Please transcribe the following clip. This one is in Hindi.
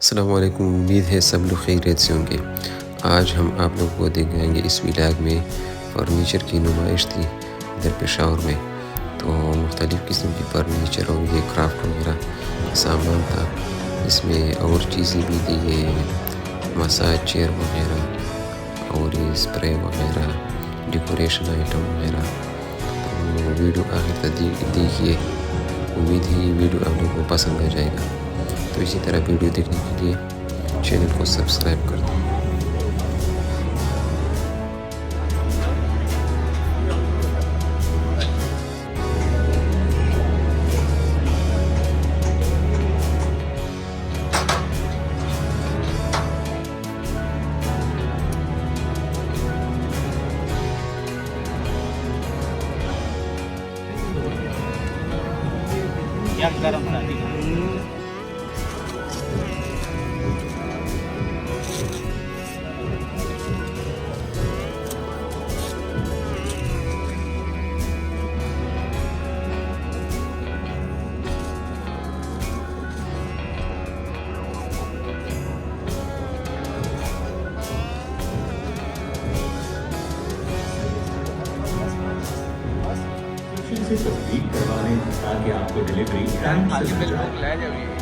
अस्सलाम वालेकुम। उम्मीद है सब लोग खैरियत से होंगे। आज हम आप लोगों को दिखाएंगे इस व्लॉग में फ़र्नीचर की नुमाइश थी इधर पेशावर में। तो मुख्तलिफ़ किस्म की फ़र्नीचर और ये क्राफ्ट वगैरह सामान था। इसमें और चीज़ें भी थी, ये मसाज चेयर वगैरह और ये स्प्रे वगैरह, डेकोरेशन आइटम वगैरह। तो वीडियो आखिर तक देखिए। उम्मीद है ये वीडियो आप लोगों को पसंद आ जाएगा। तो इसी तरह वीडियो देखने के लिए चैनल को सब्सक्राइब कर दें। yang garam tadi. से तस्दीक करवा लें ताकि आपको डिलीवरी टाइम से मिल जाए।